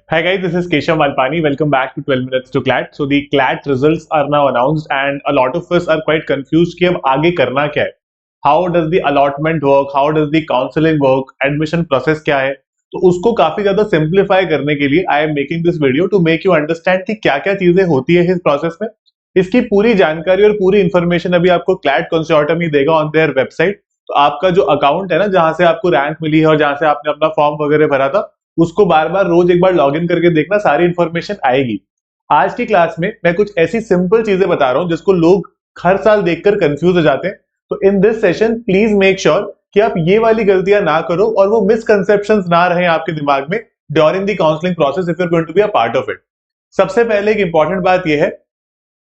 Hi guys, this is Keshav Malpani. Welcome back to 12 Minutes to CLAT. So the CLAT results are now announced and a lot of us are quite confused कि अब आगे करना क्या है. How does the allotment work? How does the counseling work? Admission process क्या है? तो उसको काफी ज्यादा सिंप्लीफाई करने के लिए I am making this video to make you understand कि क्या क्या चीजें होती है इस प्रोसेस में. इसकी पूरी जानकारी और पूरी इंफॉर्मेशन अभी आपको क्लैट कंसोर्टियम ही देगा ऑन देयर वेबसाइट. तो आपका जो अकाउंट है ना, जहां से आपको रैंक मिली है और जहां से आपने अपना फॉर्म वगैरह भरा था, उसको बार बार रोज एक बार लॉगिन करके देखना, सारी इंफॉर्मेशन आएगी. आज की क्लास में मैं कुछ ऐसी सिंपल चीजें बता रहा हूं जिसको लोग हर साल देखकर कंफ्यूज हो जाते हैं. तो in this session please make sure कि आप ये वाली गलतियां ना करो और वो मिसकंसेप्शंस ना रहे आपके दिमाग में during the counselling process if you are going to be a part of it. सबसे पहले एक इंपॉर्टेंट बात यह है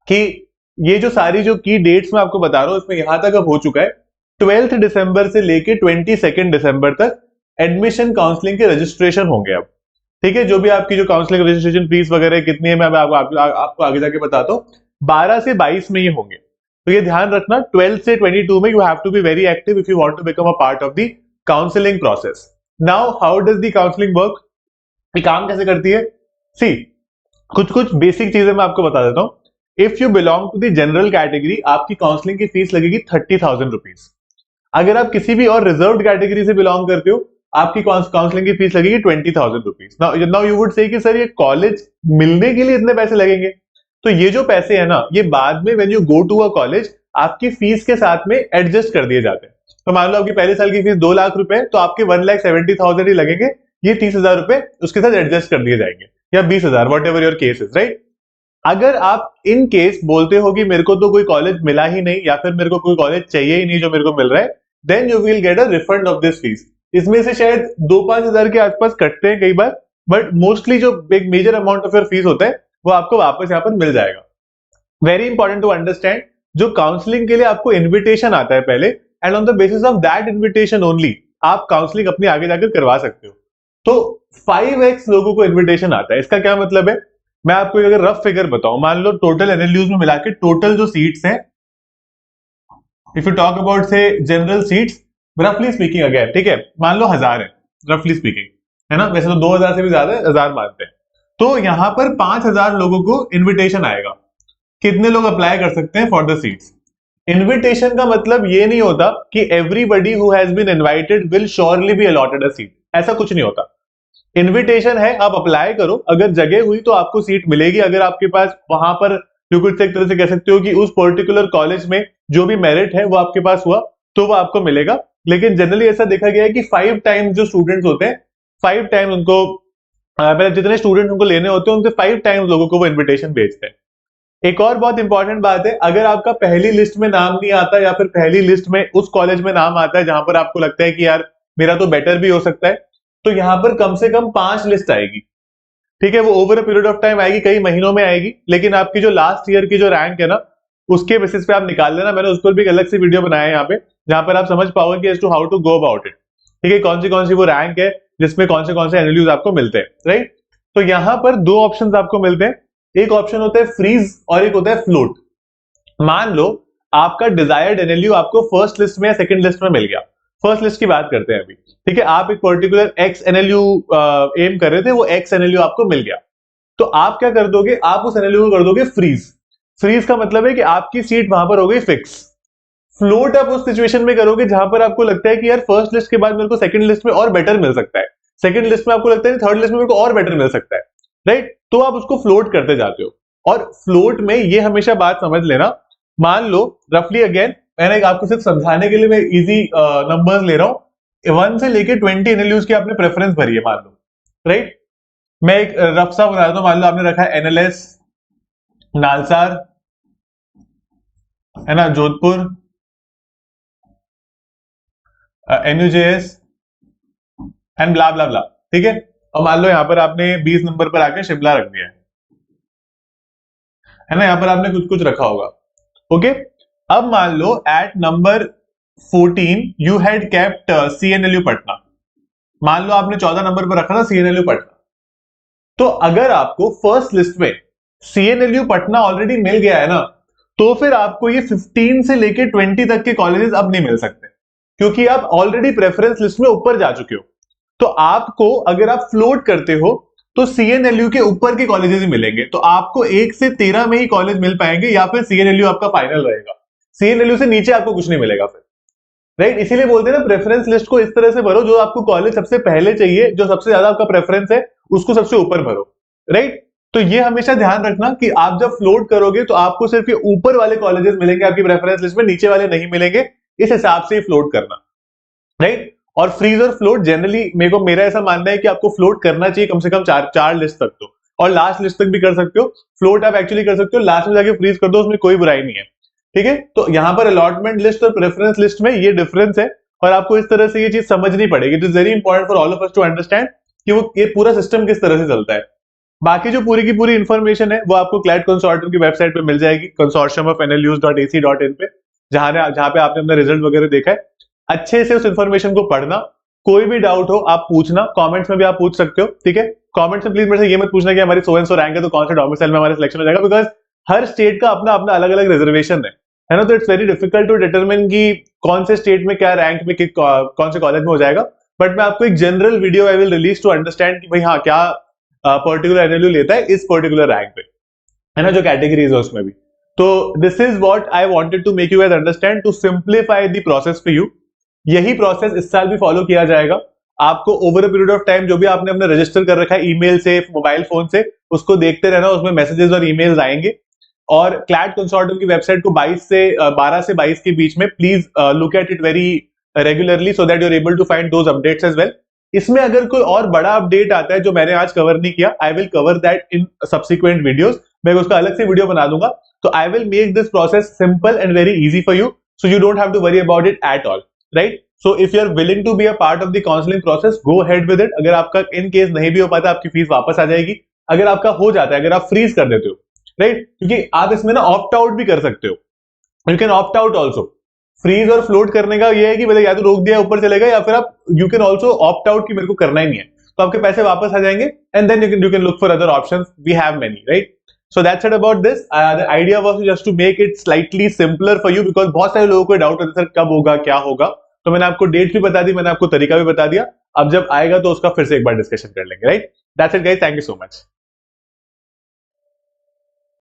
कि ये जो सारी जो की डेट्स मैं आपको बता रहा हूं, इसमें यहां तक अब हो चुका है 12 दिसंबर से लेके 22 दिसंबर तक एडमिशन काउंसलिंग के रजिस्ट्रेशन होंगे अब. ठीक है, जो भी आपकी जो काउंसलिंग रजिस्ट्रेशन फीस वगैरह कितनी है मैं आपको आगे जाके बताता हूँ. 12 से 22 में ये होंगे. तो ये ध्यान रखना, 12 से 22 में you have to be very active if you want to become a part of the counselling process. Now how does the counselling work? ये काम कैसे करती है? सी, कुछ कुछ बेसिक चीजें मैं आपको बता देता हूँ. If you belong to the general category, आपकी काउंसलिंग की फीस लगेगी 30,000 रुपीज. अगर आप किसी भी और रिजर्व्ड कैटेगरी से बिलोंग करते हो, आपकी काउंसलिंग की फीस लगेगी 20,000 rupees. Now you would say कि सर ये कॉलेज मिलने के लिए इतने पैसे लगेंगे. तो ये जो पैसे है ना, ये बाद में when you go to a college आपकी फीस के साथ में एडजस्ट कर दिए जाते हैं. तो मान लो आपकी पहले साल की फीस 2 लाख रुपए, तो आपके 1,70,000 ही लगेंगे. ये 30,000 रुपए उसके साथ एडजस्ट कर दिए जाएंगे, या 20,000, what ever your case is, right. अगर आप इन केस बोलते हो कि मेरे को तो कोई कॉलेज मिला ही नहीं, या फिर मेरे को कोई कॉलेज चाहिए ही नहीं जो मेरे को मिल रहा है, then you will get a refund of this fees. इसमें से शायद 2-5 हजार के आसपास कटते हैं कई बार, बट मोस्टली जो एक major amount of your fees होता है वो आपको वापस यहाँ पर मिल जाएगा. वेरी इंपॉर्टेंट टू अंडरस्टैंड, जो काउंसलिंग के लिए आपको इन्विटेशन आता है पहले, and on the basis of that invitation only आप काउंसलिंग अपनी आगे जाकर करवा सकते हो. तो 5x लोगों को इन्विटेशन आता है. इसका क्या मतलब है? मैं आपको अगर रफ फिगर बताऊं, मान लो टोटल एनएलयूज में मिला के टोटल जो सीट्स हैं, इफ यू टॉक अबाउट से जनरल सीट्स, रफली स्पीकिंग अगेन, ठीक है, मान लो 1000 है रफली स्पीकिंग, है ना. वैसे तो 2000 से भी ज्यादा है, 1000 मानते हैं. तो यहां पर 5000 लोगों को इन्विटेशन आएगा. कितने लोग अप्लाई कर सकते हैं फॉर द सीट्स? इन्विटेशन का मतलब ये नहीं होता कि everybody who has been invited will surely be allotted a seat. ऐसा कुछ नहीं होता. इन्विटेशन है, आप अप्लाई करो, अगर जगह हुई तो आपको सीट मिलेगी. अगर आपके पास वहां पर यू कुछ एक तरह से कह सकते हो कि उस पर्टिकुलर कॉलेज में जो भी मेरिट है वो आपके पास हुआ तो वो आपको मिलेगा. लेकिन जनरली ऐसा देखा गया है कि 5 टाइम्स जो स्टूडेंट्स होते हैं, 5 टाइम्स उनको मतलब जितने स्टूडेंट उनको लेने होते हैं उनसे 5 टाइम्स लोगों को वो इन्विटेशन भेजते हैं. एक और बहुत इंपॉर्टेंट बात है, अगर आपका पहली लिस्ट में नाम नहीं आता, या फिर पहली लिस्ट में उस कॉलेज में नाम आता है जहां पर आपको लगता है कि यार मेरा तो बेटर भी हो सकता है, तो यहां पर कम से कम 5 लिस्ट आएगी. ठीक है, वो over a period of time आएगी, कई महीनों में आएगी, लेकिन आपकी जो लास्ट ईयर की जो रैंक है ना, उसके बेसिस पे आप निकाल लेना. मैंने उस पर भी एक अलग से वीडियो बनाया है यहाँ पे, जहां पर आप समझ पाओगे कि as to how to go about it. ठीक है, कौन सी वो रैंक है जिसमें कौन से एनएलयूज आपको मिलते हैं, राइट. तो यहां पर 2 ऑप्शंस आपको मिलते हैं. एक ऑप्शन होता है फ्रीज और एक होता है फ्लोट. मान लो आपका डिजायर्ड एनएलयू आपको फर्स्ट लिस्ट में या सेकंड लिस्ट में मिल गया. फर्स्ट लिस्ट की बात करते हैं अभी. ठीक है, आप एक पर्टिकुलर एक्स एनएलयू एम कर रहे थे, वो एक्स एनएलयू आपको मिल गया. तो आप क्या कर दोगे? आप उस एनएलयू को कर दोगे फ्रीज. फ्रीज का मतलब है कि आपकी सीट वहां पर हो गई फिक्स. फ्लोट आप उस सिचुएशन में करोगे जहां पर आपको लगता है कि यार फर्स्ट लिस्ट के बाद मेरे को सेकंड लिस्ट में और बेटर मिल सकता है, सेकंड लिस्ट में आपको लगता है थर्ड लिस्ट में मेरे को और बेटर मिल सकता है, राइट. तो आप उसको फ्लोट करते जाते हो. और फ्लोट में ये हमेशा बात समझ लेना, मान लो रफली अगेन, मैंने आपको सिर्फ समझाने के लिए मैं इजी नंबर्स ले रहा हूं, 1 से लेके 20 एनएलयूज की आपने प्रेफरेंस भरी है, मान लो, राइट. मैं एक रफ सा बना देता हूं. मान लो आपने रखा है एनएलएस, नालसार, है ना, जोधपुर, एनयूजेएस एंड ब्ला ब्ला ब्ला. ठीक है, और मान लो यहां पर आपने 20 नंबर पर आके शिमला रख दिया है ना, यहां पर आपने कुछ कुछ रखा होगा. ओके, अब मान लो at number 14 you had kept CNLU Patna. मान लो आपने 14 नंबर पर रखा था सीएनएलयू पटना. तो अगर आपको फर्स्ट लिस्ट में सीएनएलयू पटना ऑलरेडी मिल गया है ना, तो फिर आपको ये 15 से लेके 20 तक के कॉलेजेस अब नहीं मिल सकते, क्योंकि आप ऑलरेडी प्रेफरेंस लिस्ट में ऊपर जा चुके हो. तो आपको अगर आप फ्लोट करते हो तो CNLU के ऊपर के कॉलेजेस ही मिलेंगे, तो आपको 1 से 13 में ही कॉलेज मिल पाएंगे, या फिर CNLU आपका फाइनल रहेगा। CNLU से नीचे आपको कुछ नहीं मिलेगा फिर, राइट। इसीलिए बोलते हैं ना, प्रेफरेंस लिस्ट को इस तरह से भरो, जो आपको कॉलेज सबसे पहले चाहिए, जो सबसे ज्यादा आपका प्रेफरेंस है, उसको सबसे ऊपर भरो, राइट। तो ये हमेशा ध्यान रखना कि आप जब फ्लोट करोगे तो आपको सिर्फ ये ऊपर वाले कॉलेजेस मिलेंगे आपकी प्रेफरेंस लिस्ट में, नीचे वाले नहीं मिलेंगे, इस हिसाब से ही फ्लोट करना, राइट। और फ्रीज और फ्लोट जनरली मेरा ऐसा मानना है कि आपको फ्लोट करना चाहिए कम से कम चार लिस्ट तक तो, और लास्ट लिस्ट तक भी कर सकते हो। फ्लोट आप एक्चुअली कर सकते हो, लास्ट में जाके फ्रीज कर दो, उसमें कोई बुराई नहीं है, ठीक है। तो यहाँ पर अलॉटमेंट लिस्ट और प्रेफरेंस लिस्ट में ये डिफरेंस है, और आपको इस तरह से ये चीज समझनी पड़ेगी। It is very important for all of us to understand कि वो ये पूरा सिस्टम किस तरह से चलता है। बाकी जो पूरी की पूरी इंफॉर्मेशन है वो आपको क्लैट कंसोर्टियम की वेबसाइट पे मिल जाएगी, consortiumofnlus.ac.in पे, जहां पे आपने अपना रिजल्ट वगैरह देखा है। अच्छे से उस इंफॉर्मेशन को पढ़ना, कोई भी डाउट हो आप पूछना, कमेंट्स में भी आप पूछ सकते हो, ठीक है। कमेंट्स में प्लीज मेरे से ये मत पूछना कि हमारी सो एंड सो रैंक है तो कौन से डोमिसाइल में हमारा सिलेक्शन हो जाएगा, बिकॉज हर स्टेट का अपना अपना अलग अलग रिजर्वेशन है ना। तो it's very difficult to determine कि कौन से स्टेट में क्या रैंक में कौन से कॉलेज में हो जाएगा। बट मैं आपको एक general video I will release to understand कि भाई हाँ क्या पर्टिकुलर एनएलयू लेता है इस पर्टिकुलर रैंक पे, है ना, जो कैटेगरीज है उसमें भी। तो this is what I wanted to make you guys understand, to simplify the process for you. यही प्रोसेस इस साल भी फॉलो किया जाएगा। आपको over a period of time जो भी आपने अपना रजिस्टर कर रखा है ईमेल से, मोबाइल फोन से, उसको देखते रहना, उसमें मैसेजेस और ईमेल्स आएंगे। और क्लैट कंसोर्टियम की वेबसाइट को 12 से 22 के बीच में please look at it very regularly, so that you are able to find those updates as well. इसमें अगर कोई और बड़ा अपडेट आता है जो मैंने आज कवर नहीं किया, I will cover that in subsequent videos. मैं उसका अलग से वीडियो बना दूंगा। तो I will make this process simple and very easy for you, so you don't have to worry about it at all, right. So if you are willing to be a part of the counselling process, go ahead with it. अगर आपका in case नहीं भी हो पाता, आपकी fees वापस आ जाएगी। अगर आपका हो जाता है, अगर आप फ्रीज कर देते हो, राइट, क्योंकि आप इसमें ना ऑप्ट आउट भी कर सकते हो, you can opt out also. Freeze और फ्लोट करने का ये है कि मतलब या तो रोक दिया ऊपर चलेगा, या फिर आप you can also opt out कि मेरे को करना ही नहीं है, तो आपके पैसे वापस आ जाएंगे, and then you can look for other options, we have many, right. So that's it about this. The idea was just to make it slightly simpler for you, because बहुत सारे लोगों को डाउट होता है सर कब होगा क्या होगा। तो मैंने आपको डेट भी बता दी, मैंने आपको तरीका भी बता दिया। अब जब आएगा तो उसका फिर से एक बार डिस्कशन कर लेंगे, right. That's it guys, thank you so much.